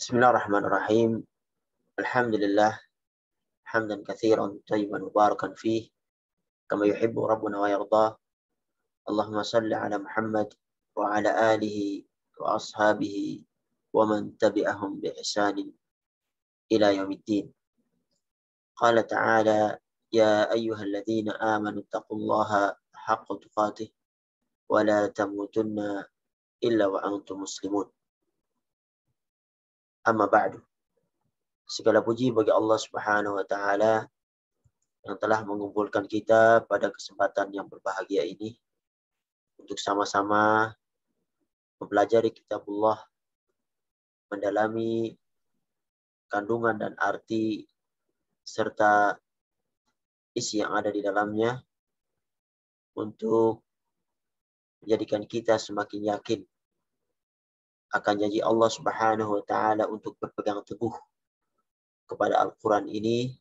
Bismillahirrahmanirrahim. Alhamdulillah hamdan katsiran thayyiban mubarakan fih kama yuhibbu rabbuna wa yardah. Allahumma salli ala Muhammad wa ala alihi wa ashabihi wa man tabi'ahum bi ihsanin ila yaumiddin. Qala ta'ala ya ayyuhalladzina amanu taqullaha haqqa tuqatih wa la tamutunna illa wa antum muslimun. Amma ba'du. Segala puji bagi Allah Subhanahu wa taala yang telah mengumpulkan kita pada kesempatan yang berbahagia ini untuk sama-sama mempelajari kitabullah, mendalami kandungan dan arti serta isi yang ada di dalamnya untuk menjadikan kita semakin yakin akan janji Allah Subhanahu wa taala untuk berpegang teguh kepada Al-Quran ini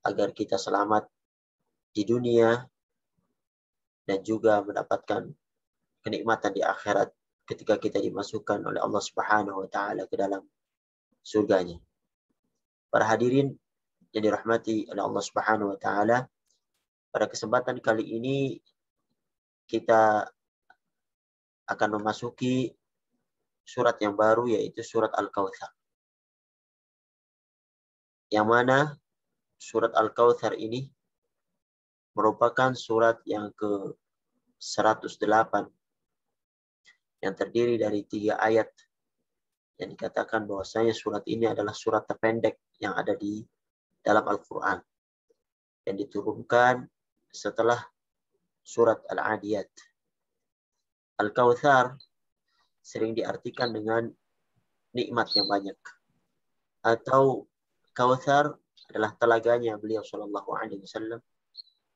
agar kita selamat di dunia dan juga mendapatkan kenikmatan di akhirat ketika kita dimasukkan oleh Allah Subhanahu wa taala ke dalam surganya. Para hadirin yang dirahmati oleh Allah Subhanahu wa taala, pada kesempatan kali ini kita akan memasuki surat yang baru, yaitu surat Al-Kautsar. Yang mana surat Al-Kautsar ini merupakan surat yang ke-108 yang terdiri dari 3 ayat yang dikatakan bahwasanya surat ini adalah surat terpendek yang ada di dalam Al-Quran yang diturunkan setelah surat Al-Adiyat. Al-Kautsar sering diartikan dengan nikmat yang banyak, atau Kautsar adalah telaganya beliau Shallallahu Alaihi Wasallam,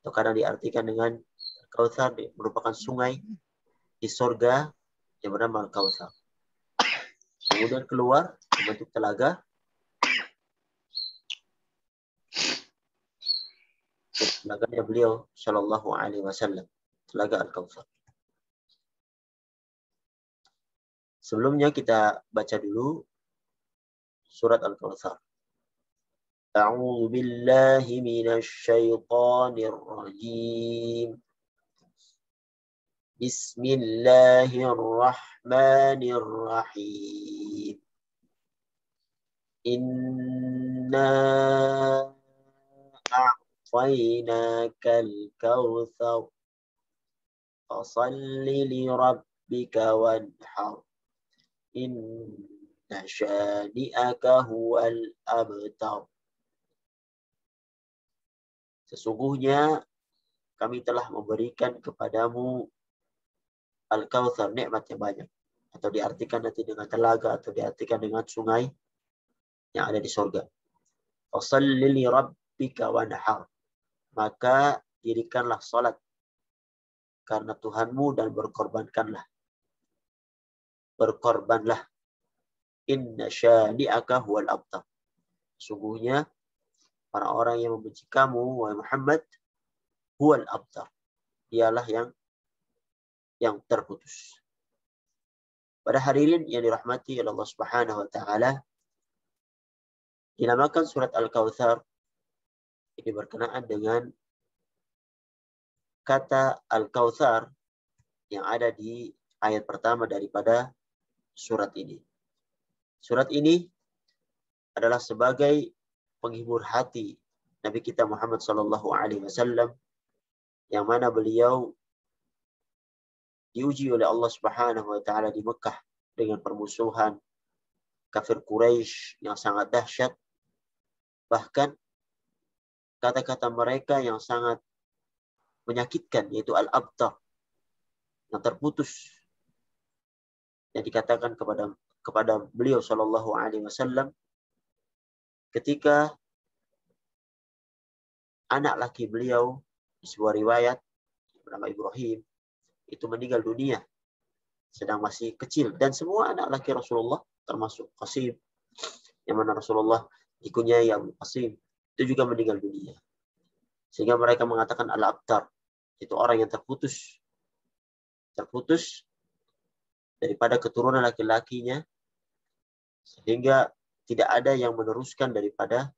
atau kadang diartikan dengan Kautsar merupakan sungai di surga yang bernama Al-Kautsar. Kemudian keluar membentuk telaga. Telaganya beliau Shallallahu Alaihi Wasallam, telaga Al-Kautsar. Sebelumnya kita baca dulu surat Al-Kautsar. A'udzu billahi minasy syaithanir rajim. Bismillahirrahmanirrahim. Inna a'tainakal kautsar. Fashalli li rabbika wanhar. Inna syani'aka huwal abtar. Sesungguhnya kami telah memberikan kepadamu Al-Kautsar, nikmat yang banyak. Atau diartikan nanti dengan telaga, atau diartikan dengan sungai yang ada di surga. Fashalli li rabbika wanhar. Maka dirikanlah salat karena Tuhanmu dan berkorbankanlah. Berkorbanlah. Inna syani'aka huwal abtar. Sungguhnya orang-orang yang membenci kamu, wahai Muhammad, huwal abtar. Dialah yang terputus. Pada hadirin yang dirahmati oleh Allah Subhanahu wa taala, dinamakan surat Al-Kautsar ini berkenaan dengan kata Al-Kautsar yang ada di ayat pertama daripada surat ini. Surat ini adalah sebagai penghibur hati Nabi kita Muhammad sallallahu alaihi wasallam, yang mana beliau diuji oleh Allah Subhanahu wa taala di Mekah dengan permusuhan kafir Quraisy yang sangat dahsyat. Bahkan kata-kata mereka yang sangat menyakitkan, yaitu al-abtar, yang terputus, yang dikatakan kepada beliau sallallahu alaihi wasallam ketika anak laki beliau di sebuah riwayat bernama Ibrahim itu meninggal dunia sedang masih kecil, dan semua anak laki Rasulullah termasuk Qasim yang mana Rasulullah dikunyai Abu Qasim itu juga meninggal dunia, sehingga mereka mengatakan al-abtar, itu orang yang terputus daripada keturunan laki-lakinya, sehingga tidak ada yang meneruskan daripada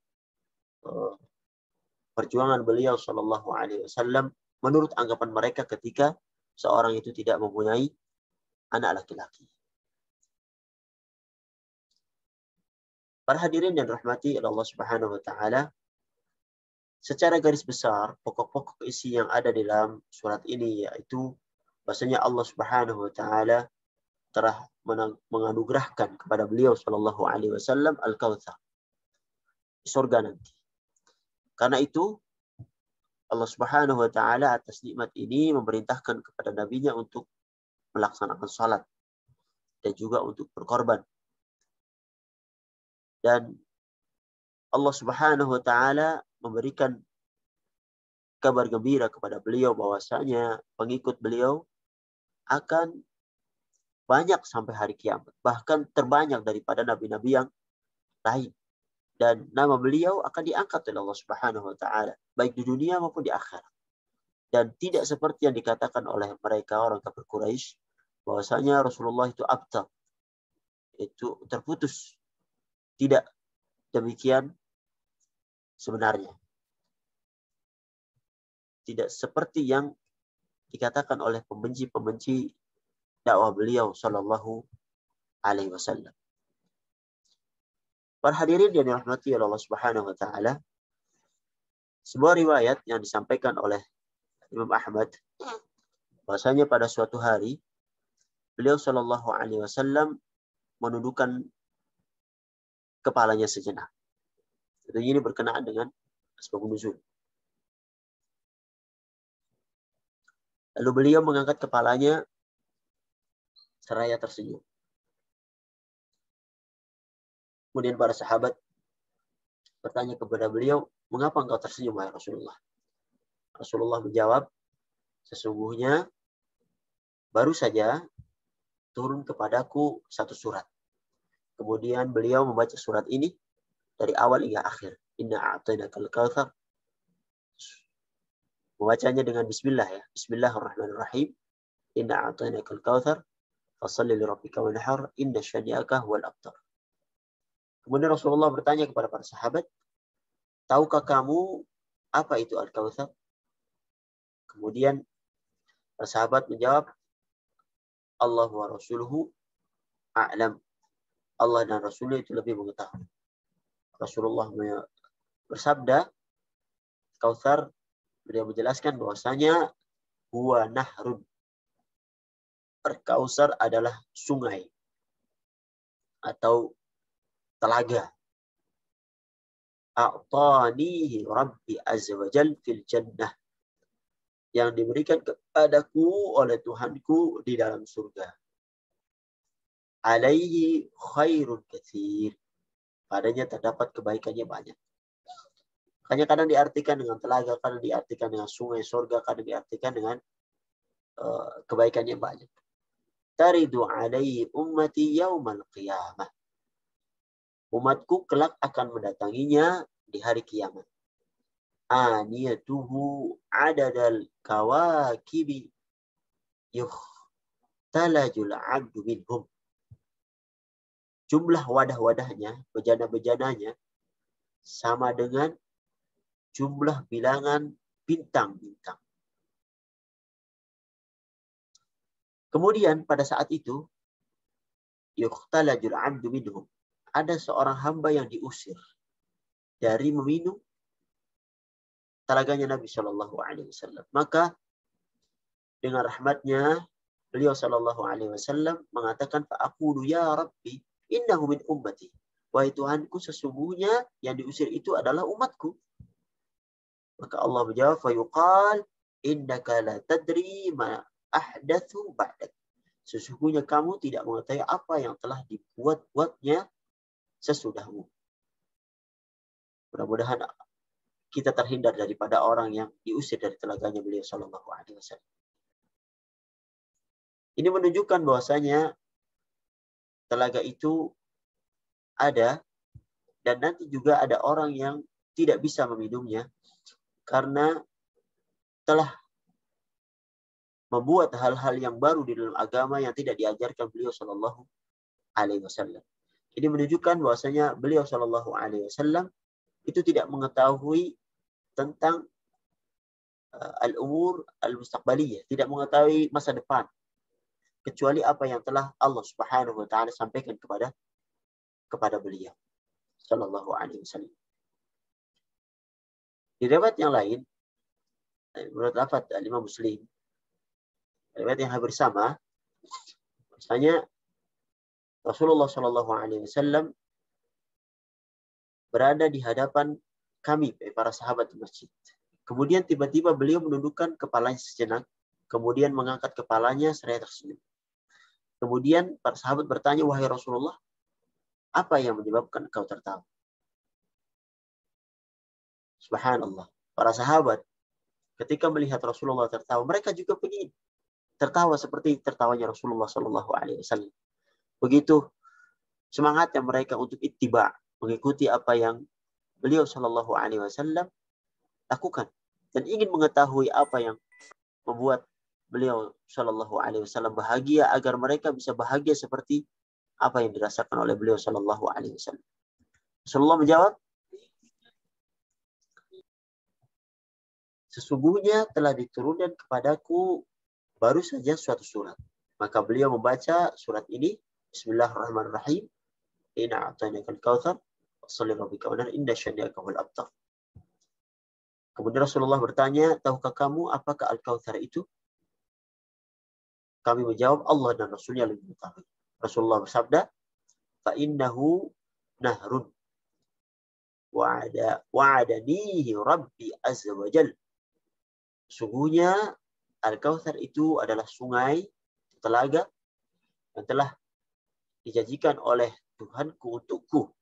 perjuangan beliau Shallallahu Alaihi Wasallam menurut anggapan mereka ketika seorang itu tidak mempunyai anak laki-laki. Para hadirin yang dirahmati Allah Subhanahu Wa Taala, secara garis besar pokok-pokok isi yang ada dalam surat ini yaitu bahasanya Allah Subhanahu Wa Taala telah menganugerahkan kepada beliau Shallallahu Alaihi Wasallam Al-Kautsar, surga nanti. Karena itu Allah Subhanahu Wa Taala atas nikmat ini memerintahkan kepada nabinya untuk melaksanakan salat dan juga untuk berkorban. Dan Allah Subhanahu Wa Taala memberikan kabar gembira kepada beliau bahwasanya pengikut beliau akan banyak sampai hari kiamat, bahkan terbanyak daripada nabi-nabi yang lain. Dan nama beliau akan diangkat oleh Allah Subhanahu Wa Taala baik di dunia maupun di akhirat. Dan tidak seperti yang dikatakan oleh mereka orang kafir Quraisy bahwasanya Rasulullah itu abtar, itu terputus. Tidak demikian sebenarnya. Tidak seperti yang dikatakan oleh pembenci-pembenci dakwah beliau Shallallahu Alaihi Wasallam. Para hadirin yang dirahmati oleh Allah Subhanahu Wa Taala, sebuah riwayat yang disampaikan oleh Imam Ahmad bahwasanya pada suatu hari beliau Shallallahu Alaihi Wasallam menundukkan kepalanya sejenak. Ini berkenaan dengan asbab nuzul. Lalu beliau mengangkat kepalanya seraya tersenyum. Kemudian para sahabat bertanya kepada beliau, mengapa engkau tersenyum, wahai Rasulullah? Rasulullah menjawab, sesungguhnya baru saja turun kepadaku satu surat. Kemudian beliau membaca surat ini dari awal hingga akhir. Inna a'tainakal kautsar. Membacanya dengan bismillah ya. Bismillahirrahmanirrahim. Inna a'tainakal kautsar. Fashalli li rabbika wanhar. Inna syani'aka huwal abtar. Kemudian Rasulullah bertanya kepada para sahabat, tahukah kamu apa itu Al-Kautsar? Kemudian para sahabat menjawab, Allah wa Rasuluhu a'lam. Allah dan Rasulnya itu lebih mengetahui. Rasulullah bersabda, Kautsar, beliau menjelaskan bahwasanya huwa nahrun. Al-Kautsar adalah sungai atau telaga. A'tanihi Rabbi Azza wa Jal fil jannah. Yang diberikan kepadaku oleh Tuhanku di dalam surga. Alaihi khairun katsir. Padanya terdapat kebaikannya banyak. Hanya kadang diartikan dengan telaga, kadang diartikan dengan sungai surga, kadang diartikan dengan kebaikannya banyak. Taridu alaihi ummati yaumal qiyamah. Umatku kelak akan mendatanginya di hari kiamat. Aniyatuhu adadal kawakibi yuhtalajul abdu minhum. Jumlah wadah-wadahnya, bejana-bejananya, sama dengan jumlah bilangan bintang-bintang. Kemudian pada saat itu, yuhtalajul abdu minhum. Ada seorang hamba yang diusir dari meminum telaganya Nabi Shallallahu Alaihi Wasallam. Maka dengan rahmatnya beliau Shallallahu Alaihi Wasallam mengatakan, Fa'aqulu ya Rabbi innahu min ummati. Wahai Tuhanku, sesungguhnya yang diusir itu adalah umatku. Maka Allah menjawab, Fayuqal innaka la tadri ma ahdathu ba'dak. Sesungguhnya kamu tidak mengetahui apa yang telah dibuat-buatnya sesudahmu. Mudah-mudahan kita terhindar daripada orang yang diusir dari telaganya beliau Shallallahu Alaihi Wasallam. Ini menunjukkan bahwasanya telaga itu ada dan nanti juga ada orang yang tidak bisa meminumnya karena telah membuat hal-hal yang baru di dalam agama yang tidak diajarkan beliau Shallallahu Alaihi Wasallam. Ini menunjukkan bahwasanya beliau Shallallahu Alaihi Wasallam itu tidak mengetahui tentang al-umur al-mustaqbaliyah, tidak mengetahui masa depan, kecuali apa yang telah Allah Subhanahu wa taala sampaikan kepada beliau sallallahu alaihi wasallam. Di riwayat yang lain, menurut lafaz Imam Muslim, riwayat yang hampir sama, misalnya Rasulullah sallallahu alaihi wasallam berada di hadapan kami, para sahabat di masjid. Kemudian tiba-tiba beliau menundukkan kepalanya sejenak, kemudian mengangkat kepalanya seraya tersenyum. Kemudian para sahabat bertanya, wahai Rasulullah, apa yang menyebabkan engkau tertawa? Subhanallah. Para sahabat ketika melihat Rasulullah tertawa, mereka juga ingin tertawa seperti tertawanya Rasulullah Shallallahu Alaihi Wasallam. Begitu semangatnya mereka untuk ittiba, mengikuti apa yang beliau Shallallahu Alaihi Wasallam lakukan dan ingin mengetahui apa yang membuat beliau Shallallahu Alaihi Wasallam bahagia agar mereka bisa bahagia seperti apa yang dirasakan oleh beliau Shallallahu Alaihi Wasallam. Rasulullah menjawab, sesungguhnya telah diturunkan kepadaku baru saja suatu surat. Maka beliau membaca surat ini, Bismillahirrahmanirrahim. Inna a'tainakal kautsar, shalli rabbika wanhar, inna syani'aka huwal abtar. Kemudian Rasulullah bertanya, tahukah kamu apakah al-kautsar itu? Kami menjawab, Allah dan Rasulnya lebih mengetahui. Rasulullah bersabda, fa innahu nahrun wa'adanihi rabbi azza wa jalla. Sungguhnya Al-Kautsar itu adalah sungai, telaga yang telah dijanjikan oleh Tuhanku untukku.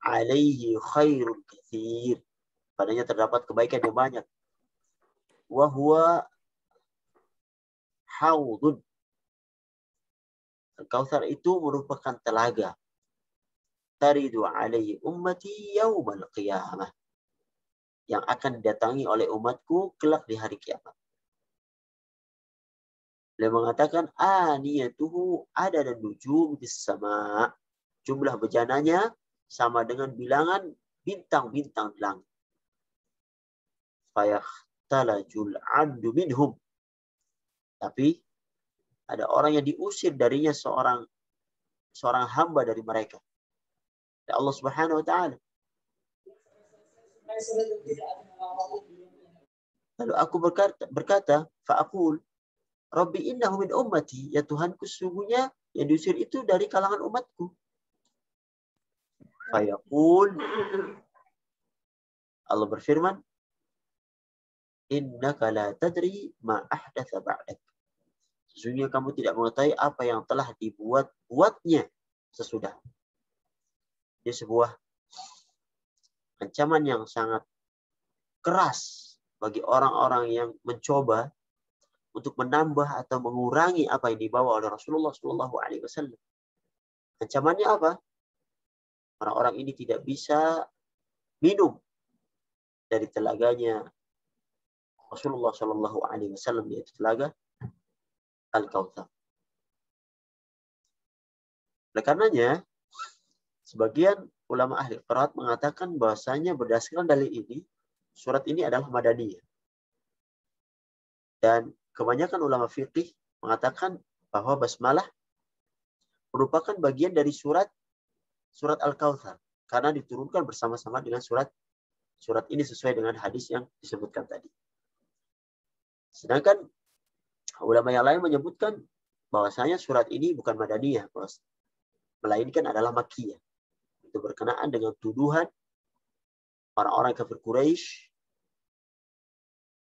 Alaihi khairun katsir. Padanya terdapat kebaikan yang banyak. Wa huwa haudun. Al-Kautsar itu merupakan telaga. Taridu alaihi ummati yaumal qiyamah. Yang akan didatangi oleh umatku kelak di hari kiamat. Beliau mengatakan, aniyatuhu ada dan nujum bis sama. Jumlah bejananya sama dengan bilangan bintang-bintang di langit. Fayakhtalajul abdu minhum. Tapi ada orang yang diusir darinya seorang hamba dari mereka. Dan Allah Subhanahu wa taala. Lalu aku berkata, fa'aqul, Rabbi innahu min ummati, ya Tuhanku sesungguhnya yang diusir itu dari kalangan umatku. Fayaqul, Allah berfirman, innaka la tadri ma ahdatha ba'dak. Sesungguhnya kamu tidak mengetahui apa yang telah dibuat-buatnya sesudah. Ini sebuah ancaman yang sangat keras bagi orang-orang yang mencoba untuk menambah atau mengurangi apa yang dibawa oleh Rasulullah SAW. Ancamannya apa? Orang-orang ini tidak bisa minum dari telaganya Rasulullah SAW, yaitu telaga Al-Kautsar. Oleh karenanya, sebagian ulama ahli qiraat mengatakan bahwasanya berdasarkan dalil ini, surat ini adalah Madaniyah. Dan kebanyakan ulama fiqih mengatakan bahwa basmalah merupakan bagian dari surat Al-Kautsar karena diturunkan bersama-sama dengan surat ini sesuai dengan hadis yang disebutkan tadi. Sedangkan ulama yang lain menyebutkan bahwasanya surat ini bukan Madaniyah, melainkan adalah Makkiyah. Itu berkenaan dengan tuduhan orang-orang kafir Quraisy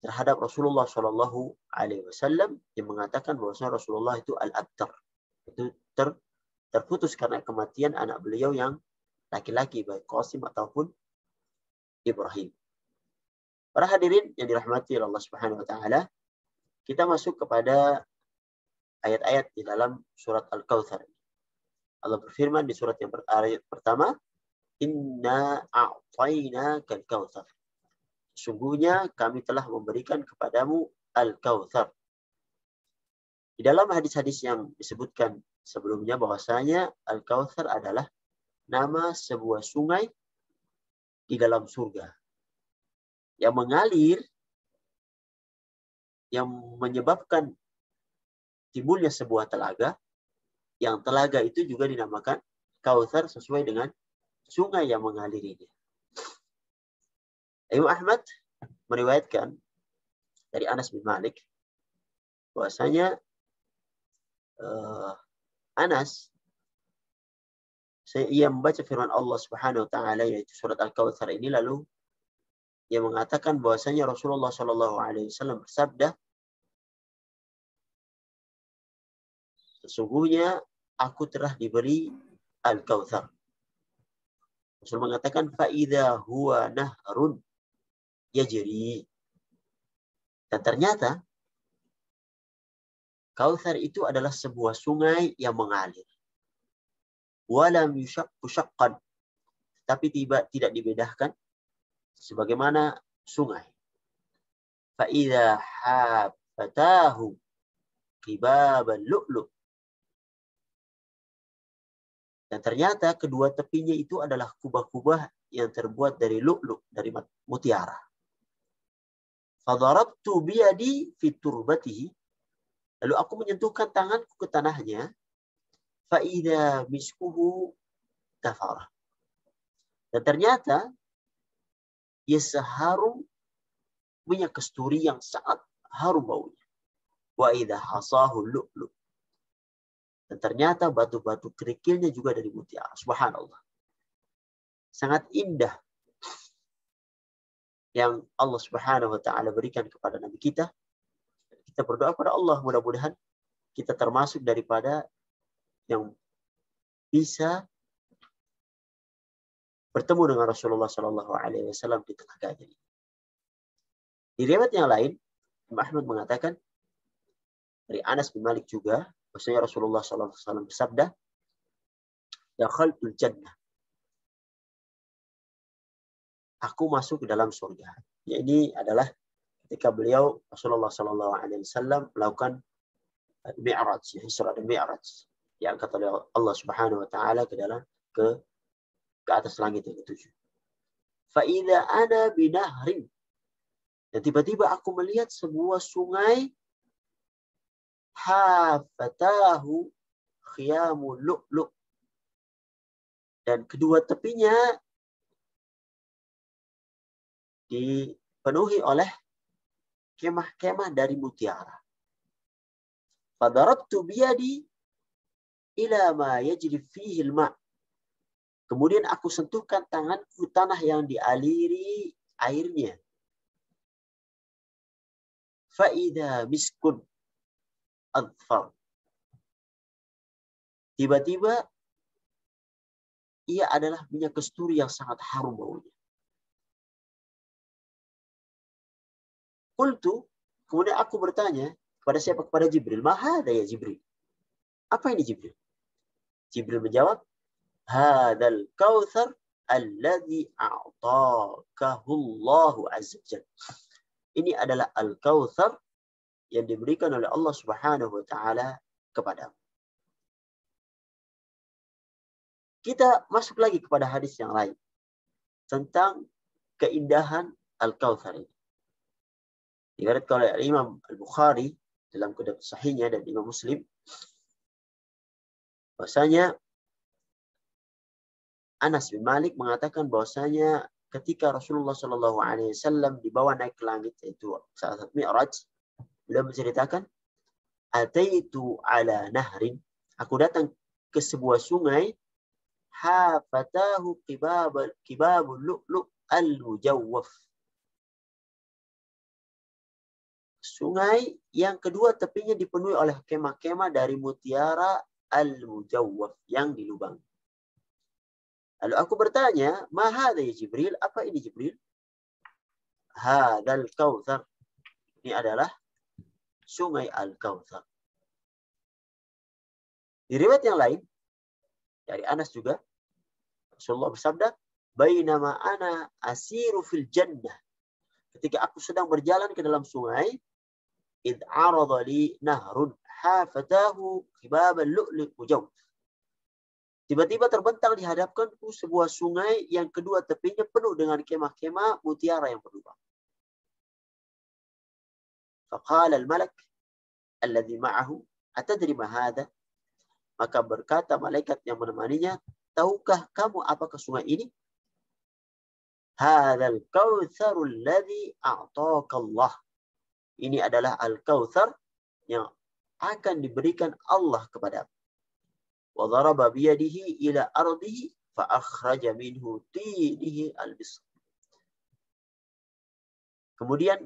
terhadap Rasulullah Shallallahu Alaihi Wasallam yang mengatakan bahwasanya Rasulullah itu al-abtar, itu terputus karena kematian anak beliau yang laki-laki, baik Qasim ataupun Ibrahim. Para hadirin yang dirahmati oleh Allah Subhanahu Wa Taala, kita masuk kepada ayat-ayat di dalam surat Al-Kautsar. Allah berfirman di surat yang pertama, Inna a'tainakal kautsar. Sungguhnya kami telah memberikan kepadamu Al-Kautsar. Di dalam hadis-hadis yang disebutkan sebelumnya bahwasanya Al-Kautsar adalah nama sebuah sungai di dalam surga yang mengalir, yang menyebabkan timbulnya sebuah telaga, yang telaga itu juga dinamakan Kautsar sesuai dengan sungai yang mengalirinya. Imam Ahmad meriwayatkan dari Anas bin Malik bahwasanya Anas, ia membaca firman Allah Subhanahu wa taala yaitu surat Al-Kautsar ini, lalu ia mengatakan bahwasanya Rasulullah Shallallahu alaihi wasallam bersabda, sesungguhnya aku telah diberi Al-Kautsar. Rasul mengatakan fa idza huwa nahrun yajri. Dan ternyata Kautsar itu adalah sebuah sungai yang mengalir. Walam yushaqqu syaqqan, tapi tidak dibedakan sebagaimana sungai. Fa idza habatahu qibabal lu'lu'. Dan ternyata kedua tepinya itu adalah kubah-kubah yang terbuat dari lu'lu', dari mutiara. Fadarabtu biyadi fi turbatihi. Lalu aku menyentuhkan tanganku ke tanahnya. Fa'idha miskuhu tafara. Dan ternyata ia seharum minyak kasturi yang sangat harum baunya. Wa idha hasahu lu'lu'. Dan ternyata batu-batu kerikilnya juga dari mutiara. Subhanallah. Sangat indah yang Allah Subhanahu wa taala berikan kepada Nabi kita. Kita berdoa kepada Allah, mudah-mudahan kita termasuk daripada yang bisa bertemu dengan Rasulullah Shallallahu alaihi wasallam di telaganya ini. Di riwayat yang lain, Imam Ahmad mengatakan dari Anas bin Malik juga, bahwasanya Rasulullah Shallallahu alaihi wasallam bersabda, "Dakhaltul jannah." Aku masuk ke dalam surga. Ya, ini adalah ketika beliau Rasulullah Shallallahu alaihi wasallam melakukan Mi'raj, Isra dan Mi'raj, diangkat oleh Allah Subhanahu wa taala ke atas langit yang ketujuh. Fa idza ana binahrin. Dan tiba-tiba aku melihat sebuah sungai hafatahu khiyamul lu'lu'. Dan kedua tepinya dipenuhi oleh kemah-kemah dari mutiara. Fadarabtu biyadi ila ma yajri fihi al-ma'. Kemudian aku sentuhkan tanganku tanah yang dialiri airnya. Fa idza miskun adfar. Tiba-tiba ia adalah minyak kasturi yang sangat harum baunya. Qultu, kemudian aku bertanya kepada siapa? Kepada Jibril. Ma hadza ya Jibril? Apa ini Jibril? Jibril menjawab, hadzal kautsar alladzi a'takahu Allahu azza wajalla. Ini adalah al-kautsar yang diberikan oleh Allah Subhanahu wa taala kepadamu. Kita masuk lagi kepada hadis yang lain tentang keindahan al-kautsar ini. Diriwayatkan oleh Imam Al-Bukhari dalam kitab sahihnya dan Imam Muslim bahwasanya Anas bin Malik mengatakan bahwasanya ketika Rasulullah Shallallahu alaihi wasallam dibawa naik ke langit, yaitu saat Mi'raj, beliau menceritakan, ataitu ala nahrin, aku datang ke sebuah sungai, hafatahu kibabul lu'lu' al-mujawwaf. Sungai yang kedua tepinya dipenuhi oleh kemah-kemah dari mutiara al-mujawwaf yang dilubang. Lalu aku bertanya, ma hadza ya Jibril? Apa ini Jibril? Hadzal kautsar. Ini adalah sungai Al-Kautsar. Di riwayat yang lain dari Anas juga, Rasulullah bersabda, bainama ana asiru fil jannah. Ketika aku sedang berjalan ke dalam sungai, id arada li nahrun hafatahu khibab al-lu'lu' mujawf. Tiba-tiba terbentang di hadapanku sebuah sungai yang kedua tepinya penuh dengan kemah-kemah mutiara yang berlubang. Faqala al-malak alladhi ma'ahu atadri ma hadha? Maka berkata malaikat yang menemaninya, tahukah kamu apakah sungai ini? Hadzal kautsarul ladzi a'taka Allah. Ini adalah al-kautsar yang akan diberikan Allah kepadamu. Wa daraba biyadihi ila ardihi fa akhraja minhu tinihi al-bisr. Kemudian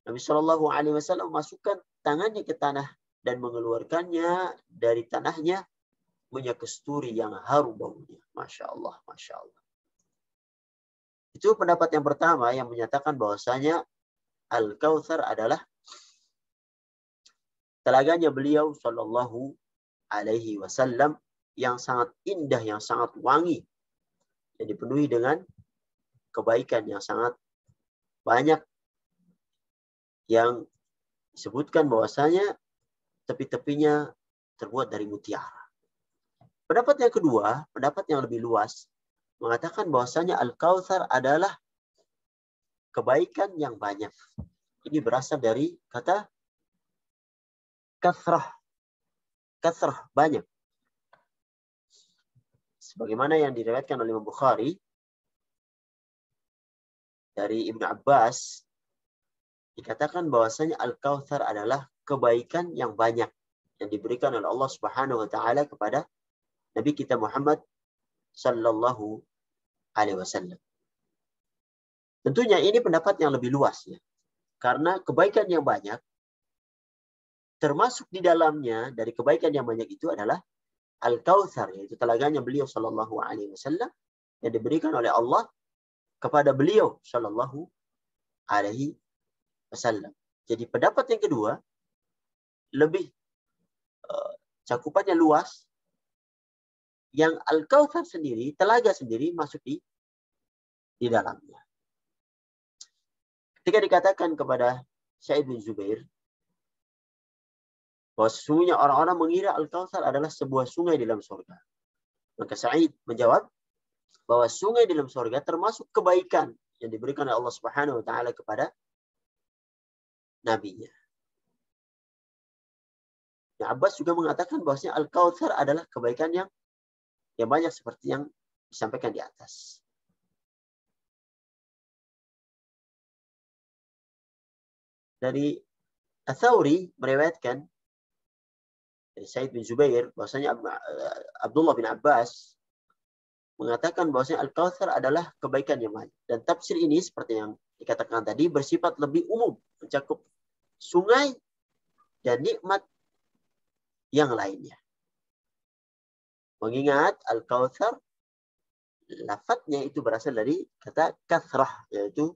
Nabi Shallallahu Alaihi Wasallam masukkan tangannya ke tanah dan mengeluarkannya dari tanahnya minyak kasturi yang harum baunya. Masya Allah, Masya Allah. Itu pendapat yang pertama yang menyatakan bahwasanya Al-Kautsar adalah telaganya beliau Shallallahu Alaihi Wasallam yang sangat indah, yang sangat wangi, yang dipenuhi dengan kebaikan yang sangat banyak, yang disebutkan bahwasanya tepi-tepinya terbuat dari mutiara. Pendapat yang kedua, pendapat yang lebih luas, mengatakan bahwasanya Al-Kautsar adalah kebaikan yang banyak. Ini berasal dari kata kathrah. Kathrah, banyak. Sebagaimana yang diriwayatkan oleh Imam Bukhari dari Ibnu Abbas, dikatakan bahwasanya Al-Kautsar adalah kebaikan yang banyak yang diberikan oleh Allah Subhanahu wa taala kepada Nabi kita Muhammad sallallahu alaihi wasallam. Tentunya ini pendapat yang lebih luas ya. Karena kebaikan yang banyak termasuk di dalamnya dari kebaikan yang banyak itu adalah Al-Kautsar, yaitu telaganya beliau sallallahu alaihi wasallam yang diberikan oleh Allah kepada beliau sallallahu alaihi wasallam. Jadi pendapat yang kedua lebih cakupannya luas, yang Al-Kautsar sendiri, telaga sendiri masuk di dalamnya. Ketika dikatakan kepada Sa'id bin Zubair bahwa sesungguhnya orang-orang mengira Al-Kautsar adalah sebuah sungai di dalam surga, maka Sa'id menjawab bahwa sungai di dalam surga termasuk kebaikan yang diberikan oleh Allah Subhanahu wa taala kepada nabinya. Nah, Abbas juga mengatakan bahwasanya Al-Kautsar adalah kebaikan yang banyak seperti yang disampaikan di atas. Dari Ats-Tsauri meriwayatkan dari Sa'id bin Zubair bahwasanya Abdullah bin Abbas mengatakan bahwasanya Al-Kautsar adalah kebaikan yang banyak. Dan tafsir ini seperti yang dikatakan tadi bersifat lebih umum, mencakup sungai dan nikmat yang lainnya. Mengingat Al-Kautsar lafadznya itu berasal dari kata kathrah, yaitu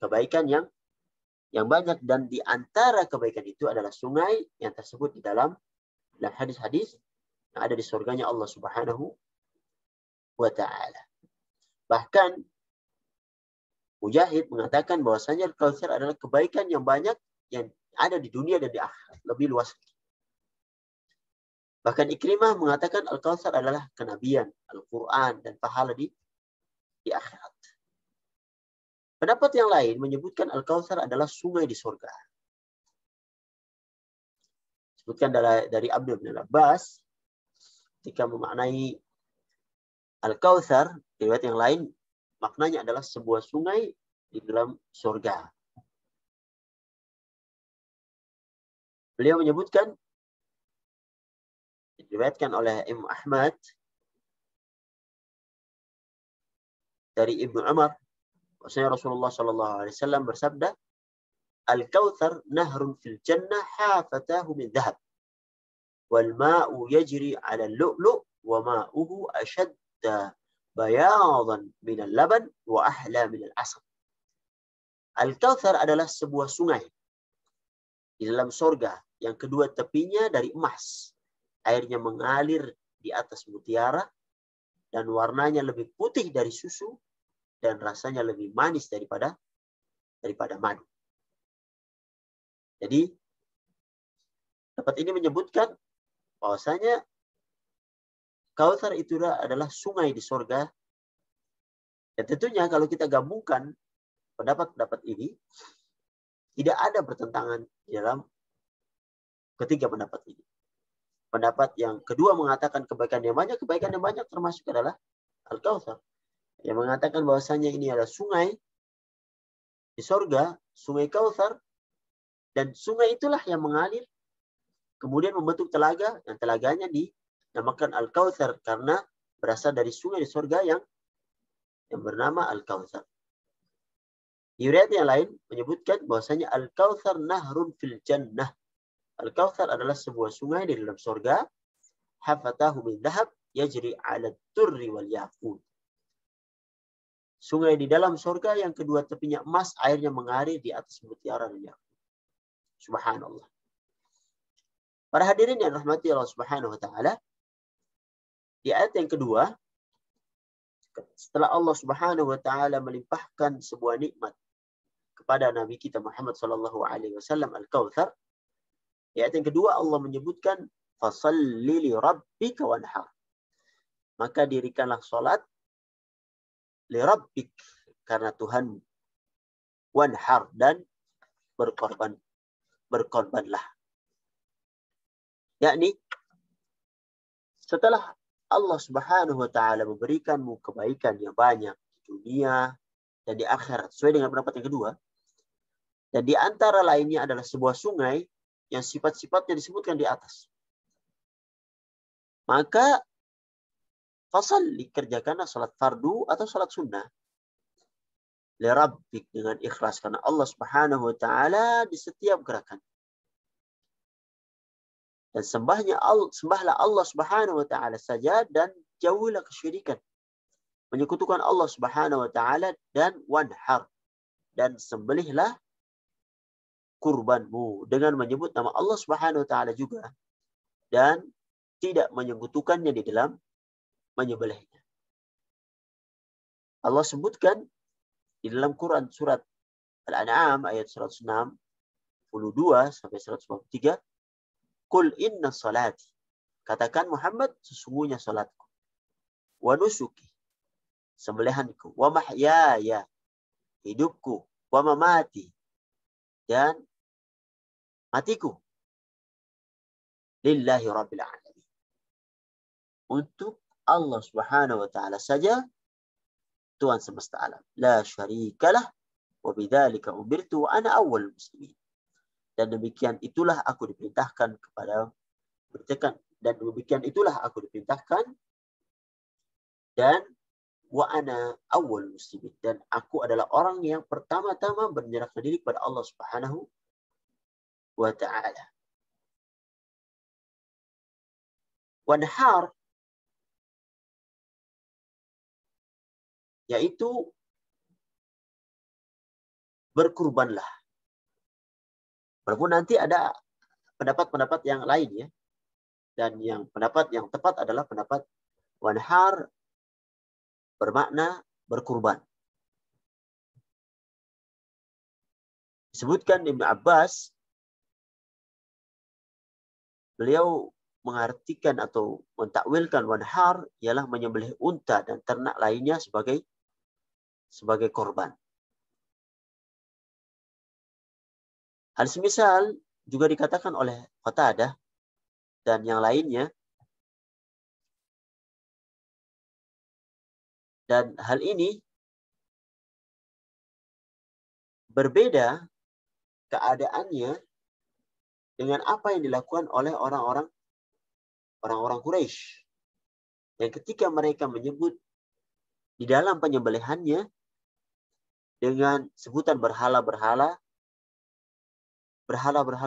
kebaikan yang banyak, dan di antara kebaikan itu adalah sungai yang tersebut di dalam hadis-hadis yang ada di surganya Allah Subhanahu wa taala. Bahkan Mujahid mengatakan bahwasanya Al-Kautsar adalah kebaikan yang banyak yang ada di dunia dan di akhirat, lebih luas. Bahkan Ikrimah mengatakan Al-Kautsar adalah kenabian, Al-Quran, dan pahala di akhirat. Pendapat yang lain menyebutkan Al-Kautsar adalah sungai di surga. Sebutkan dari Abdullah bin Abbas ketika memaknai Al-Kautsar, riwayat yang lain maknanya adalah sebuah sungai di dalam surga. Beliau menyebutkan, diriwayatkan oleh Imam Ahmad dari Ibnu Umar, bahwasanya Rasulullah sallallahu alaihi wasallam bersabda, Al-Kautsar nahrun fil jannah hafatahu min dhahab wal ma'u yajri 'ala al-lu'lu' wa ma'uhu ashadda bayadan min al-laban wa ahla min al-'asal. Al-Kautsar adalah sebuah sungai di dalam surga yang kedua tepinya dari emas. Airnya mengalir di atas mutiara dan warnanya lebih putih dari susu dan rasanya lebih manis daripada madu. Jadi Dapat ini menyebutkan bahwasanya Kautsar itu adalah sungai di surga. Dan tentunya kalau kita gabungkan pendapat-pendapat ini, tidak ada pertentangan di dalam ketiga pendapat ini. Pendapat yang kedua mengatakan kebaikan yang banyak termasuk adalah Al-Kautsar. Yang mengatakan bahwasanya ini adalah sungai di surga, sungai Kautsar, dan sungai itulah yang mengalir kemudian membentuk telaga, dan telaganya dinamakan Al-Kautsar karena berasal dari sungai di surga yang bernama Al-Kautsar. Di riwayat yang lain menyebutkan bahwasanya Al-Kautsar nahrun fil jannah. Al-Kautsar adalah sebuah sungai di dalam surga. Hafatahu min dhahab yajri 'ala turri wal yaqut. Sungai di dalam surga yang kedua tepinya emas, airnya mengalir di atas mutiara dan yakut. Subhanallah. Para hadirin yang rahmati Allah Subhanahu wa taala, di ayat yang kedua, setelah Allah Subhanahu wa taala melimpahkan sebuah nikmat kepada Nabi kita Muhammad sallallahu alaihi wasallam, Al-Kautsar, di ayat yang kedua Allah menyebutkan fasalli li rabbika wanhar. Maka dirikanlah salat li rabbik, karena Tuhan, wanhar, dan berkorbanlah. Yakni setelah Allah Subhanahu wa taala memberikanmu kebaikan yang banyak di dunia dan di akhirat sesuai dengan pendapat yang kedua, dan di antara lainnya adalah sebuah sungai yang sifat-sifatnya disebutkan di atas, maka fasalli, kerjakanlah salat fardu atau salat sunnah li rabbik, dengan ikhlas karena Allah Subhanahu wa taala di setiap gerakan. Dan sembahlah Allah Subhanahu wa taala saja dan jauhilah kesyirikan, menyekutukan Allah Subhanahu wa taala, dan wanhar, dan sembelihlah kurbanmu dengan menyebut nama Allah Subhanahu wa taala juga dan tidak menyekutukannya di dalam menyembelihnya. Allah sebutkan di dalam Quran surat Al-An'am ayat 162 sampai 193, Qul inna salati, katakan Muhammad, sesungguhnya salatku, wa nusuki, sembelihanku, wa mahyaya, hidupku, wa mamati, dan matiku, lillahi rabbil alamin, untuk Allah Subhanahu wa taala saja, Tuhan semesta alam. La syarikalah wa bidzalika umirtu wa ana awwalul muslimin. Dan demikian itulah aku diperintahkan dan wa ana awwalul muslimin, dan aku adalah orang yang pertama-tama menyerahkan diri kepada Allah Subhanahu wa taala. Wanhar yaitu berkurbanlah. Walaupun nanti ada pendapat-pendapat yang lain ya. Dan yang pendapat yang tepat adalah pendapat wanhar bermakna berkurban. Disebutkan Ibnu Abbas, beliau mengartikan atau mentakwilkan wanhar ialah menyembelih unta dan ternak lainnya sebagai korban. Hal semisal juga dikatakan oleh Qatadah dan yang lainnya. Dan hal ini berbeda keadaannya dengan apa yang dilakukan oleh orang-orang Quraisy. Yang ketika mereka menyebut di dalam penyembelihannya dengan sebutan berhala-berhala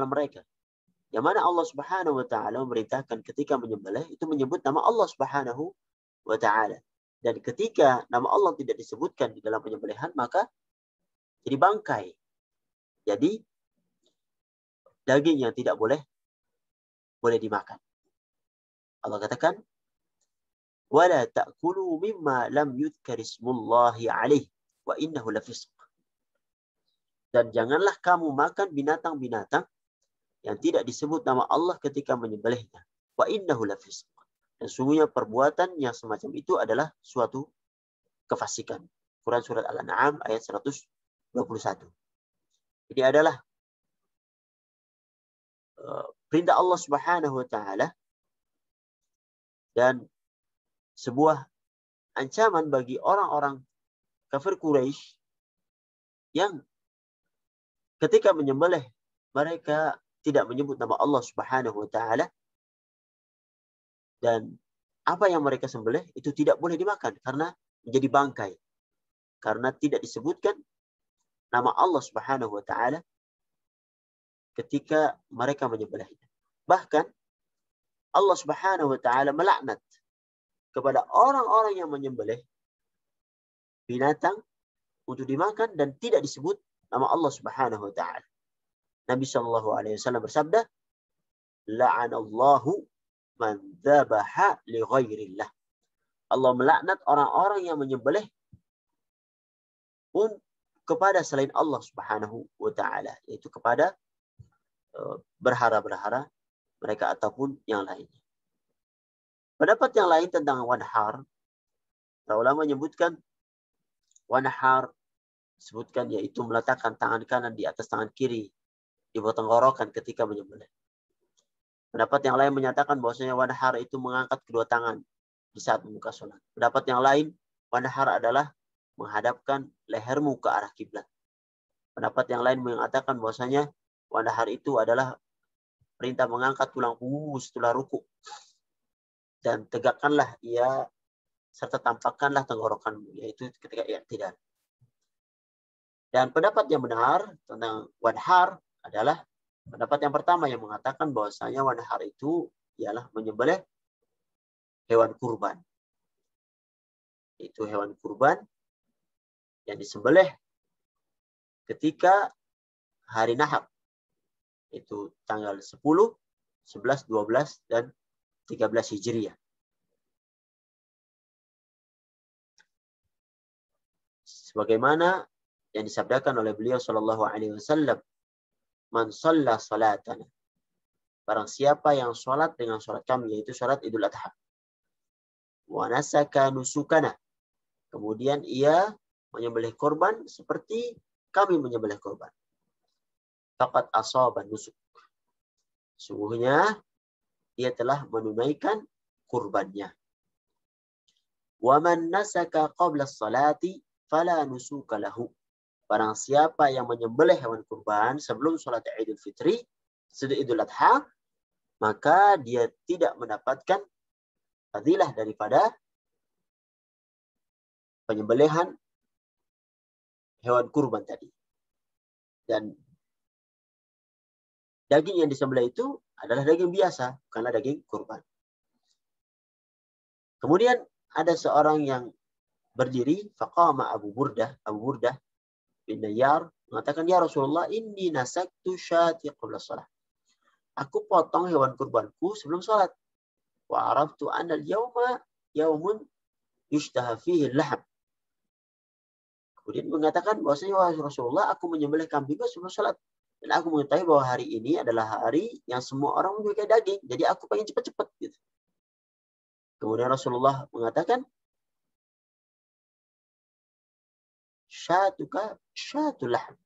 mereka. Yang mana Allah Subhanahu wa taala memerintahkan ketika menyembelih itu menyebut nama Allah Subhanahu wa taala. Dan ketika nama Allah tidak disebutkan di dalam penyembelihan, maka jadi bangkai. Jadi daging yang tidak boleh dimakan. Allah katakan, "Wala ta'kulu mimma lam yudhkar ismullahi 'alaihi wa innahu lafisq." Dan janganlah kamu makan binatang-binatang yang tidak disebut nama Allah ketika menyembelihnya. Wa innahu lafisq. Dan sungguhnya perbuatan yang semacam itu adalah suatu kefasikan. Quran surat Al-An'am ayat 121. Ini adalah perintah Allah Subhanahu wa taala dan sebuah ancaman bagi orang-orang kafir Quraisy yang ketika menyembelih mereka tidak menyebut nama Allah Subhanahu wa taala, dan apa yang mereka sembelih itu tidak boleh dimakan karena menjadi bangkai, karena tidak disebutkan nama Allah Subhanahu wa taala ketika mereka menyembelihnya. Bahkan Allah Subhanahu wa taala melaknat kepada orang-orang yang menyembelih binatang untuk dimakan dan tidak disebut nama Allah Subhanahu wa taala. Nabi sallallahu alaihi wasallam bersabda, "La'anallahu man dzabaha li ghairillah." Allah melaknat orang-orang yang menyembelih pun kepada selain Allah Subhanahu wa taala, yaitu kepada berhala-berhala mereka ataupun yang lainnya. Pendapat yang lain tentang wanhar, para ulama menyebutkan wanhar sebutkan yaitu meletakkan tangan kanan di atas tangan kiri di bawah tenggorokan ketika menyembelih. Pendapat yang lain menyatakan bahwasanya wanhar itu mengangkat kedua tangan di saat membuka sholat. Pendapat yang lain, wanhar adalah menghadapkan lehermu ke arah kiblat. Pendapat yang lain mengatakan bahwasanya wanhar itu adalah perintah mengangkat tulang punggung setelah ruku. Dan tegakkanlah ia serta tampakkanlah tenggorokanmu, yaitu ketika i'tidal. Dan pendapat yang benar tentang wanhar adalah pendapat yang pertama yang mengatakan bahwasanya wanhar itu ialah menyembelih hewan kurban. Itu hewan kurban yang disembelih ketika hari Nahar. Itu tanggal 10, 11, 12, dan 13 Hijriah. Sebagaimana yang disabdakan oleh beliau sallallahu alaihi wasallam, "Man shalla salatana." Barang siapa yang sholat dengan sholat kami, yaitu sholat Idul Adha. Wa nasaka nusukana. Kemudian ia menyembelih korban seperti kami menyembelih korban. Faqad asaba nusuk. Sungguhnya ia telah menunaikan kurbannya. Wa man nasaka qabla salati fala nusuka lahu. Barang siapa yang menyembelih hewan kurban sebelum sholat Idul Fitri, sebelum Idul Adha, maka dia tidak mendapatkan fadilah daripada penyembelihan hewan kurban tadi. Dan daging yang disembelih itu adalah daging biasa, bukanlah daging kurban. Kemudian ada seorang yang berdiri, faqama Abu Burdah bin Nayyar mengatakan, "Ya Rasulullah, inni nasaktu syati qabla shalah." Aku potong hewan kurbanku sebelum salat. Wa araftu anna al-yawma yaumun yushtaha fihi al-lahm. Kemudian mengatakan bahwasanya Rasulullah, aku menyembelih kambingku sebelum salat. Dan aku mengetahui bahwa hari ini adalah hari yang semua orang menyukai daging. Jadi aku pengen cepat-cepat gitu. Kemudian Rasulullah mengatakan, syatuka syatul lahm.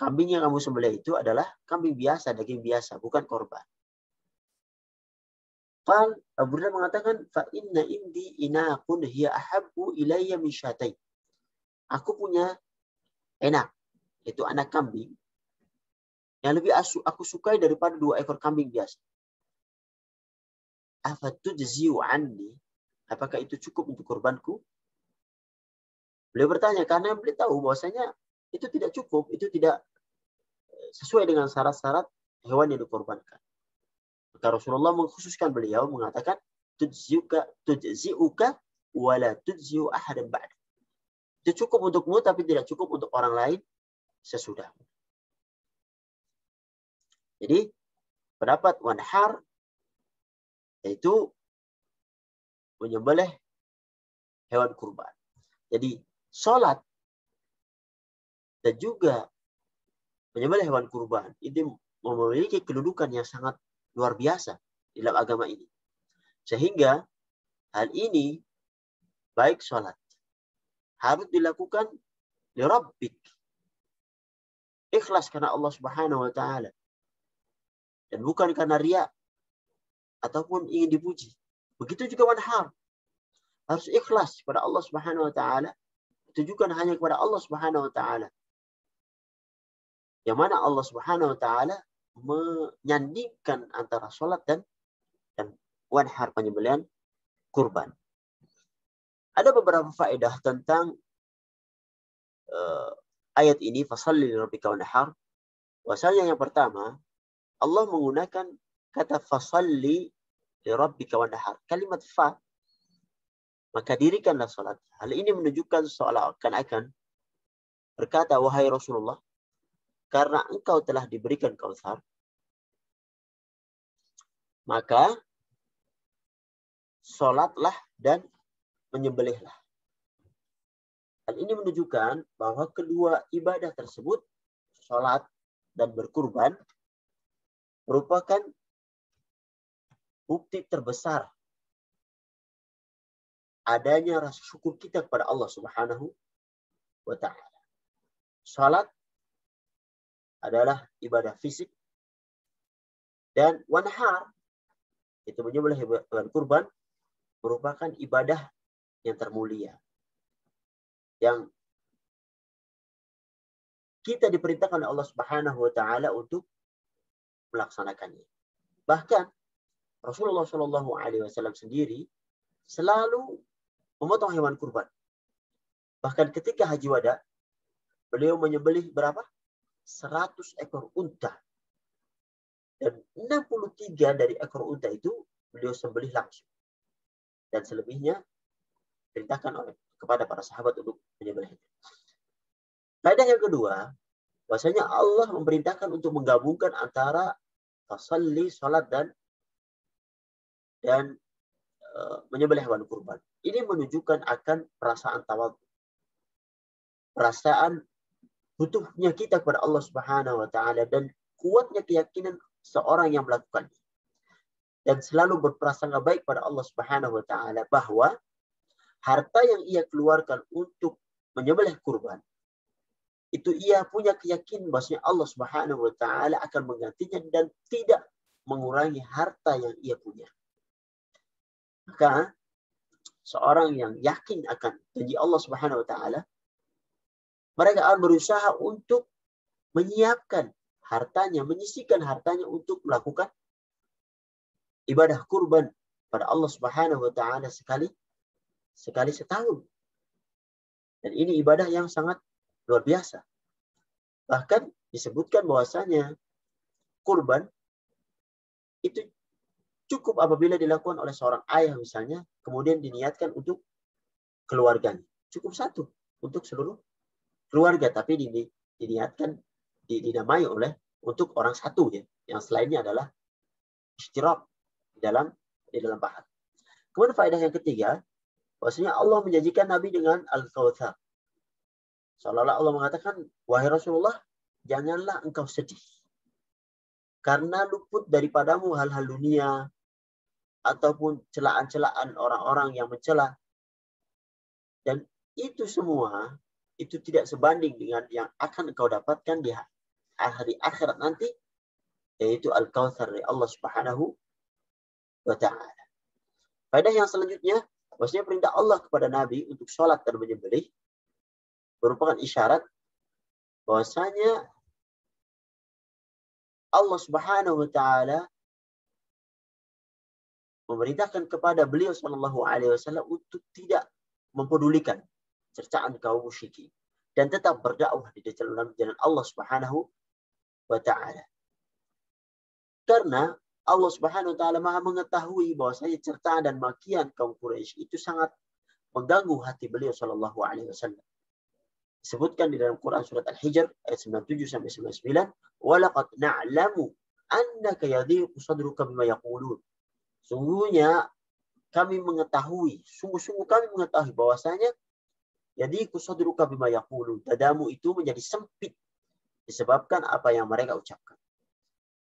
Kambing yang kamu sembelih itu adalah kambing biasa, daging biasa, bukan korban. Qal, Abu Hurairah mengatakan, fa inna indi inaqun hiya ahabbu ilayya min syatai. Aku punya enak, yaitu anak kambing yang lebih aku sukai daripada 2 ekor kambing biasa. Afatujzi'u anni? Apakah itu cukup untuk kurbanku? Beliau bertanya karena beliau tahu bahwasanya itu tidak cukup, itu tidak sesuai dengan syarat-syarat hewan yang dikorbankan. Maka Rasulullah mengkhususkan beliau mengatakan, tujzi'uka wala tujzi'u ahadan ba'da. Itu cukup untukmu tapi tidak cukup untuk orang lain sesudah. Jadi pendapat wanhar yaitu menyembelih hewan kurban. Jadi sholat dan juga menyembelih hewan kurban itu memiliki kedudukan yang sangat luar biasa di dalam agama ini. Sehingga hal ini baik sholat harus dilakukan li Rabbik, ikhlas karena Allah Subhanahu wa taala dan bukan karena riya ataupun ingin dipuji. Begitu juga wanhar, harus ikhlas kepada Allah Subhanahu wa taala, ditujukan hanya kepada Allah Subhanahu wa taala. Yang mana Allah Subhanahu wa taala menyandingkan antara sholat dan wanhar, penyembelihan kurban. Ada beberapa faedah tentang ayat ini, fasalli li rabbika wanhar. Bahwasanya yang pertama, Allah menggunakan kata fasalli li rabbika wanhar, kalimat fa, maka dirikanlah salat. Hal ini menunjukkan seakan-akan berkata, wahai Rasulullah, karena engkau telah diberikan kautsar, maka salatlah dan menyembelihlah. Hal ini menunjukkan bahwa kedua ibadah tersebut, salat dan berkurban, merupakan bukti terbesar adanya rasa syukur kita kepada Allah Subhanahu wa taala. Salat adalah ibadah fisik dan wanhar, itu menyembelih hewan kurban, merupakan ibadah yang termulia, yang kita diperintahkan oleh Allah Subhanahu wa taala untuk melaksanakannya. Bahkan Rasulullah Shallallahu alaihi wasallam sendiri selalu memotong hewan kurban. Bahkan ketika haji wada, beliau menyembelih berapa? 100 ekor unta. Dan 63 dari ekor unta itu beliau sembelih langsung. Dan selebihnya diperintahkan kepada para sahabat untuk menyembelihnya. Faedah yang kedua, bahwasanya Allah memerintahkan untuk menggabungkan antara fasalli, salat dan menyembelih hewan kurban. Ini menunjukkan akan perasaan tawadhu, perasaan butuhnya kita kepada Allah Subhanahu wa taala dan kuatnya keyakinan seorang yang melakukannya. Dan selalu berprasangka baik pada Allah Subhanahu wa taala bahwa harta yang ia keluarkan untuk menyembelih kurban itu ia punya keyakinan bahwasanya Allah Subhanahu wa taala akan menggantinya dan tidak mengurangi harta yang ia punya. Maka seorang yang yakin akan janji Allah Subhanahu wa taala, mereka akan berusaha untuk menyiapkan hartanya, menyisihkan hartanya untuk melakukan ibadah kurban pada Allah Subhanahu wa taala sekali setahun. Dan ini ibadah yang sangat luar biasa. Bahkan disebutkan bahwasanya kurban itu cukup apabila dilakukan oleh seorang ayah misalnya, kemudian diniatkan untuk keluarganya. Cukup satu untuk seluruh keluarga, tapi diniatkan, dinamai oleh untuk orang satu ya. Yang selainnya adalah istirak di dalam pahala. Kemudian faedah yang ketiga, bahwasanya Allah menjanjikan Nabi dengan al-kautsar. Seolah-olah Allah mengatakan, wahai Rasulullah, janganlah engkau sedih karena luput daripadamu hal-hal dunia ataupun celaan-celaan orang-orang yang mencela. Dan itu semua itu tidak sebanding dengan yang akan engkau dapatkan di hari akhirat nanti, yaitu al-kautsar dari Allah Subhanahu wa taala. Faedah yang selanjutnya, maksudnya perintah Allah kepada Nabi untuk sholat dan menyembelih merupakan isyarat bahwasanya Allah Subhanahu wa taala memerintahkan kepada beliau sallallahu alaihi wasallam untuk tidak mempedulikan cercaan kaum musyrikin dan tetap berdakwah di dalam jalan Allah Subhanahu wa taala. Karena Allah Subhanahu wa taala Maha mengetahui bahwasanya cercaan dan makian kaum Quraisy itu sangat mengganggu hati beliau sallallahu alaihi wasallam. Disebutkan di dalam Quran surat Al-Hijr ayat 97 sampai 99, "Walaqad na'lamu annaka yadhiqu sadruka bima yaqulun." Sungguhnya kami mengetahui, sungguh-sungguh kami mengetahui bahwasanya yadhiqu sadruka bima yaqulun, dadamu itu menjadi sempit disebabkan apa yang mereka ucapkan.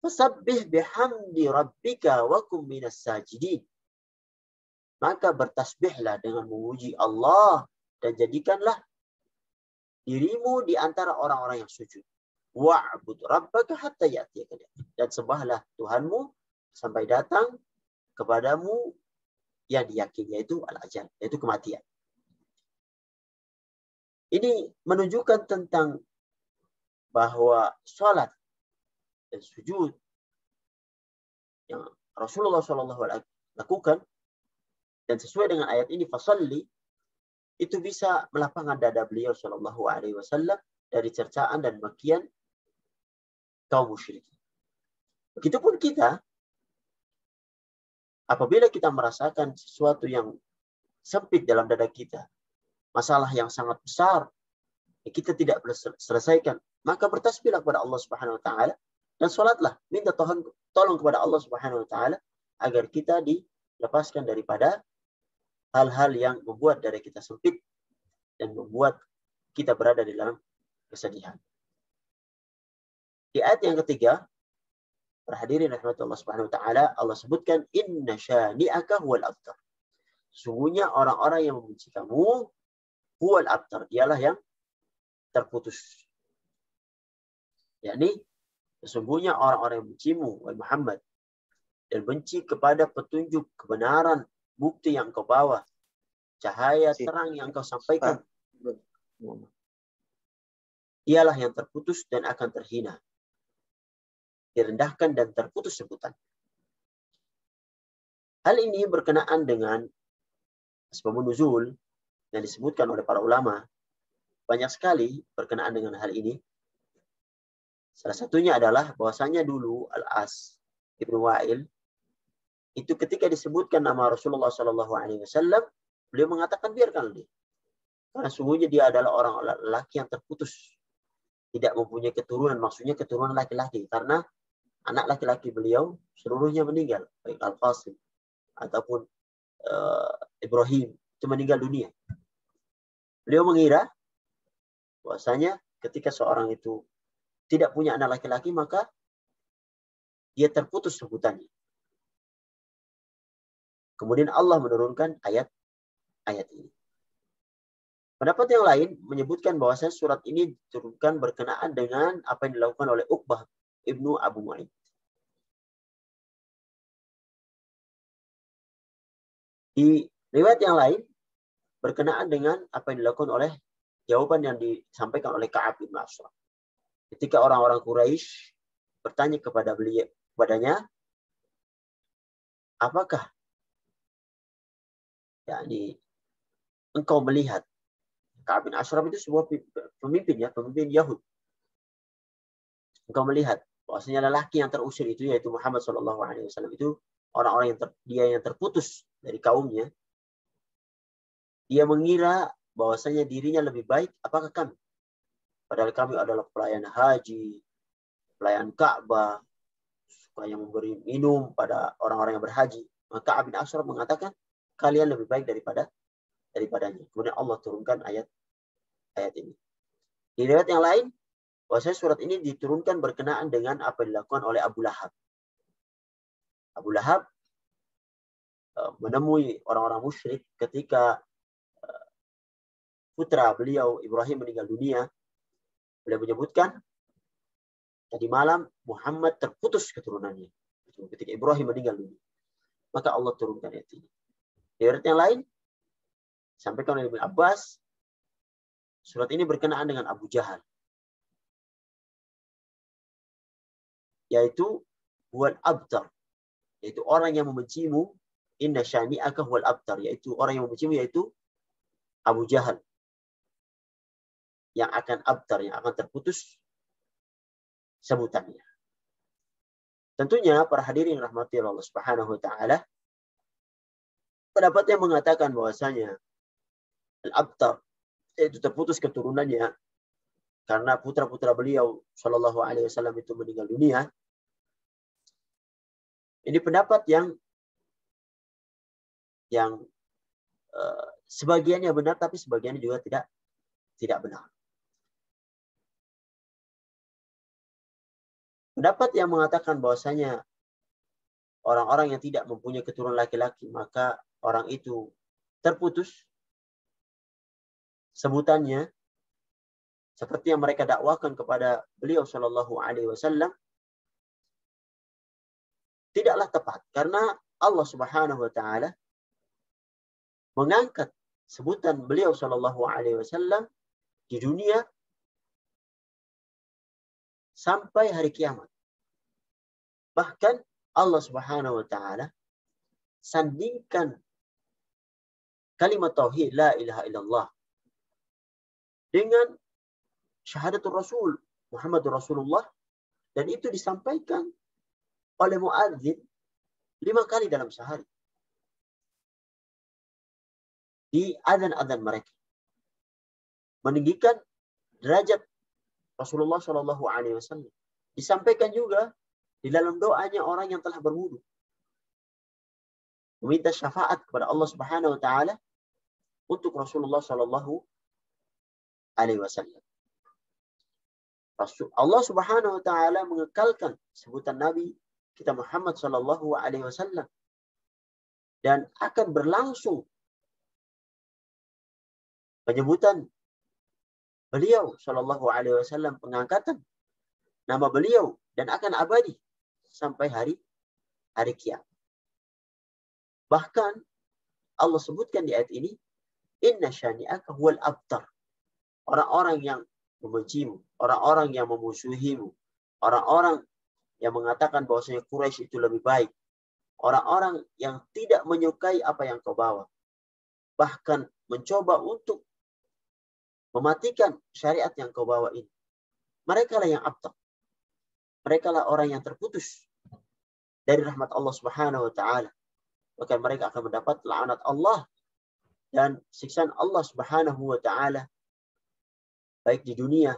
Fasabbih bihamdi rabbika wa kum minas sajidin. Maka bertasbihlah dengan memuji Allah dan jadikanlah dirimu di antara orang-orang yang sujud. Wa'bud rabbaka hatta ya'tiyakal yaqin. Dan sembahlah Tuhanmu sampai datang kepadamu yang diyakini, yaitu al-ajal, yaitu kematian. Ini menunjukkan tentang bahwa sholat dan sujud yang Rasulullah SAW lakukan dan sesuai dengan ayat ini fasalli, itu bisa melapangkan dada beliau Shallallahu Alaihi Wasallam dari cercaan dan makian kaum musyrikin. Begitupun kita, apabila kita merasakan sesuatu yang sempit dalam dada kita, masalah yang sangat besar, kita tidak selesaikan, maka bertasbihlah kepada Allah Subhanahu Wa Taala dan sholatlah, minta tolong kepada Allah Subhanahu Wa Taala agar kita dilepaskan daripada hal-hal yang membuat dada kita sempit dan membuat kita berada di dalam kesedihan. Di ayat yang ketiga, para hadirin rahmatullah subhanahu wa ta'ala, Allah sebutkan, inna syani'aka huwal abtar. Sesungguhnya orang-orang yang membenci kamu, huwal abtar, dialah yang terputus. Yakni, sesungguhnya orang-orang yang bencimu, wahai Muhammad, dan benci kepada petunjuk kebenaran, bukti yang kau bawa, cahaya terang yang kau sampaikan, dialah yang terputus dan akan terhina, direndahkan dan terputus sebutan. Hal ini berkenaan dengan asbabun nuzul yang disebutkan oleh para ulama. Banyak sekali berkenaan dengan hal ini. Salah satunya adalah bahwasanya dulu Al-As Ibnu Wa'il itu ketika disebutkan nama Rasulullah SAW, beliau mengatakan biarkan dia. Karena sungguhnya dia adalah orang laki yang terputus. Tidak mempunyai keturunan, maksudnya keturunan laki-laki. Karena anak laki-laki beliau seluruhnya meninggal. Baik Al-Qasim ataupun Ibrahim itu meninggal dunia. Beliau mengira bahwasanya ketika seorang itu tidak punya anak laki-laki, maka dia terputus sebutannya. Kemudian Allah menurunkan ayat ini. Pendapat yang lain menyebutkan bahwasanya surat ini diturunkan berkenaan dengan apa yang dilakukan oleh Uqbah ibnu Abu Mu'ayyid. Di riwayat yang lain berkenaan dengan apa yang dilakukan oleh jawaban yang disampaikan oleh Ka'ab bin Ashraf. Ketika orang-orang Quraisy bertanya kepadanya, apakah yakni engkau melihat, Ka'ab bin Ashraf itu sebuah pemimpin Yahud. Engkau melihat bahwasanya lelaki yang terusir itu, yaitu Muhammad SAW, itu orang-orang yang terputus dari kaumnya. Dia mengira bahwasanya dirinya lebih baik, apakah kami? Padahal kami adalah pelayan haji, pelayan Ka'bah, suka yang memberi minum pada orang-orang yang berhaji. Maka Ka'ab bin Ashraf mengatakan, kalian lebih baik daripadanya. Kemudian Allah turunkan ayat ini. Di riwayat yang lain, bahwasanya surat ini diturunkan berkenaan dengan apa yang dilakukan oleh Abu Lahab. Abu Lahab menemui orang-orang musyrik ketika putra beliau Ibrahim meninggal dunia. Beliau menyebutkan tadi malam Muhammad terputus keturunannya ketika Ibrahim meninggal dunia. Maka Allah turunkan ayat ini. Di ayat yang lain sampaikan oleh Ibnu Abbas, surat ini berkenaan dengan Abu Jahal, yaitu huwal abtar, yaitu orang yang membencimu. Inna syani'aka huwal abtar, yaitu orang yang membencimu, yaitu Abu Jahal, yang akan abtar, yang akan terputus sebutannya. Tentunya para hadirin rahmati Allah Subhanahu wa taala, pendapat yang mengatakan bahwasanya al-abtar itu terputus keturunannya karena putra-putra beliau sallallahu alaihi wasallam itu meninggal dunia. Ini pendapat yang sebagiannya benar, tapi sebagiannya juga tidak benar. Pendapat yang mengatakan bahwasanya orang-orang yang tidak mempunyai keturunan laki-laki, maka orang itu terputus sebutannya, seperti yang mereka dakwakan kepada beliau Shallallahu Alaihi Wasallam, tidaklah tepat, karena Allah Subhanahu Wa Taala mengangkat sebutan beliau Shallallahu Alaihi Wasallam di dunia sampai hari kiamat. Bahkan Allah Subhanahu Wa Taala sandingkan kalimat tauhid la ilaha illallah dengan syahadatul Rasul Muhammadur Rasulullah, dan itu disampaikan oleh muadzin 5 kali dalam sehari di adzan-adzan mereka, meninggikan derajat Rasulullah Shallallahu Alaihi Wasallam. Disampaikan juga di dalam doanya orang yang telah berwudu, meminta syafaat kepada Allah Subhanahu Wa Taala untuk Rasulullah Shallallahu Alaihi Wasallam. Allah Subhanahu Wa Taala mengekalkan sebutan Nabi kita Muhammad Shallallahu Alaihi Wasallam, dan akan berlangsung penyebutan beliau Shallallahu Alaihi Wasallam, pengangkatan nama beliau, dan akan abadi sampai hari kiamat. Bahkan Allah sebutkan di ayat ini, inna syani'aka huwal abtar. Orang-orang yang membencimu, orang-orang yang memusuhimu, orang-orang yang mengatakan bahwasanya Quraisy itu lebih baik, orang-orang yang tidak menyukai apa yang kau bawa, bahkan mencoba untuk mematikan syariat yang kau bawa ini, mereka lah yang abtar. Mereka lah orang yang terputus dari rahmat Allah Subhanahu Wa Taala. Maka mereka akan mendapat laknat Allah dan siksaan Allah Subhanahu Wa Taala, baik di dunia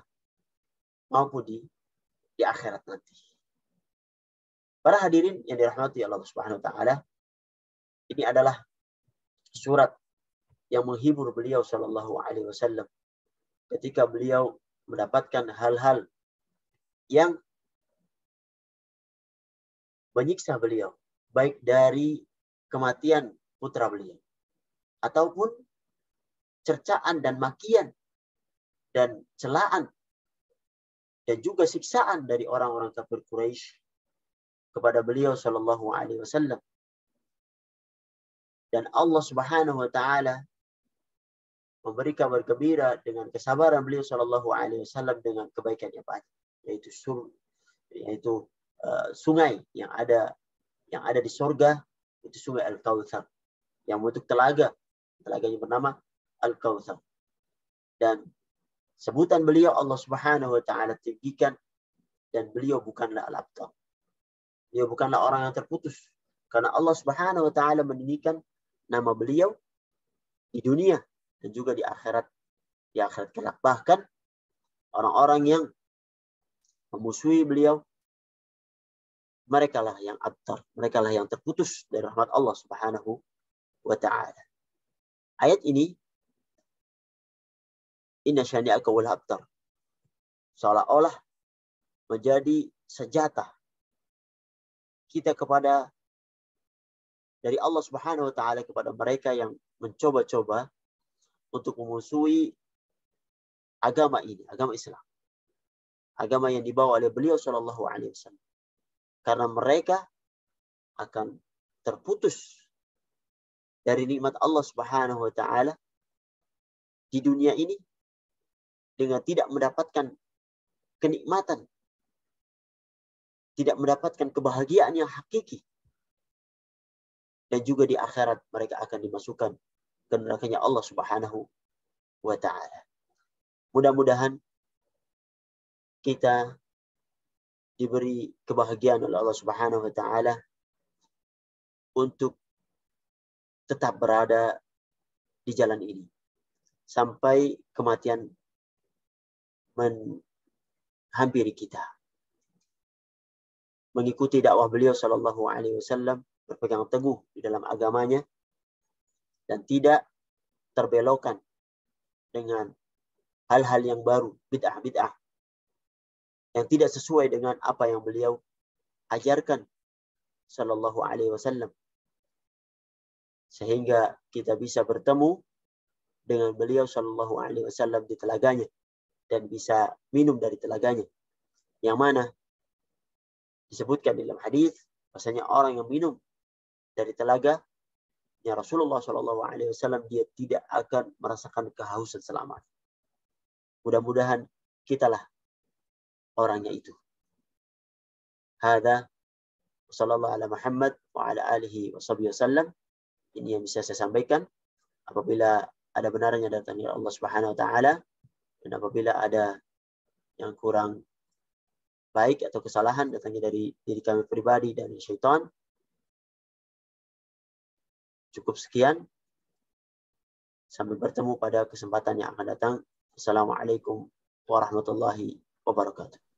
maupun di akhirat nanti. Para hadirin yang dirahmati Allah Subhanahu Wa Taala, ini adalah surat yang menghibur beliau Shallallahu Alaihi Wasallam ketika beliau mendapatkan hal-hal yang menyiksa beliau, baik dari kematian putra beliau, ataupun cercaan dan makian dan celaan dan juga siksaan dari orang-orang kafir Quraisy kepada beliau Shallallahu Alaihi Wasallam. Dan Allah Subhanahu Wa Taala memberi kabar gembira dengan kesabaran beliau Shallallahu Alaihi Wasallam dengan kebaikan yang banyak, yaitu sungai yang ada di sorga, itu sungai Al-Kautsar yang membentuk telaganya bernama Al-Kautsar. Dan sebutan beliau Allah Subhanahu Wa Taala tinggikan, dan beliau bukanlah al-abtar. Beliau bukanlah orang yang terputus, karena Allah Subhanahu Wa Taala meninggikan nama beliau di dunia dan juga di akhirat kelak. Bahkan orang-orang yang memusuhi beliau, mereka lah yang abtar, mereka lah yang terputus dari rahmat Allah Subhanahu Wa Taala. Ayat ini, inna syani'aka wal abtar, seolah-olah menjadi senjata kita dari Allah Subhanahu Wa Taala kepada mereka yang mencoba-coba untuk memusuhi agama ini, agama Islam, agama yang dibawa oleh beliau Shallallahu Alaihi Wasallam. Karena mereka akan terputus dari nikmat Allah Subhanahu Wa Taala di dunia ini dengan tidak mendapatkan kenikmatan, tidak mendapatkan kebahagiaan yang hakiki. Dan juga di akhirat mereka akan dimasukkan ke nerakanya Allah Subhanahu Wa Taala. Mudah-mudahan kita diberi kebahagiaan oleh Allah Subhanahu Wa Taala untuk tetap berada di jalan ini sampai kematian menghampiri kita. Mengikuti dakwah beliau Shallallahu Alaihi Wasallam, berpegang teguh di dalam agamanya dan tidak terbelokkan dengan hal-hal yang baru, bid'ah-bid'ah yang tidak sesuai dengan apa yang beliau ajarkan sallallahu alaihi wasallam, sehingga kita bisa bertemu dengan beliau sallallahu alaihi wasallam di telaganya dan bisa minum dari telaganya, yang mana disebutkan dalam hadis bahasanya orang yang minum dari telaga ya Rasulullah sallallahu alaihi wasallam, dia tidak akan merasakan kehausan selama. Mudah-mudahan kitalah orangnya itu. Hada sallallahu ala Muhammad wa ala alihi wasallam. Ini yang bisa saya sampaikan. Apabila ada benarnya datangnya Allah Subhanahu wa taala, dan apabila ada yang kurang baik atau kesalahan datangnya dari diri kami pribadi dan syaitan. Cukup sekian. Sampai bertemu pada kesempatan yang akan datang. Assalamualaikum warahmatullahi wabarakatuh.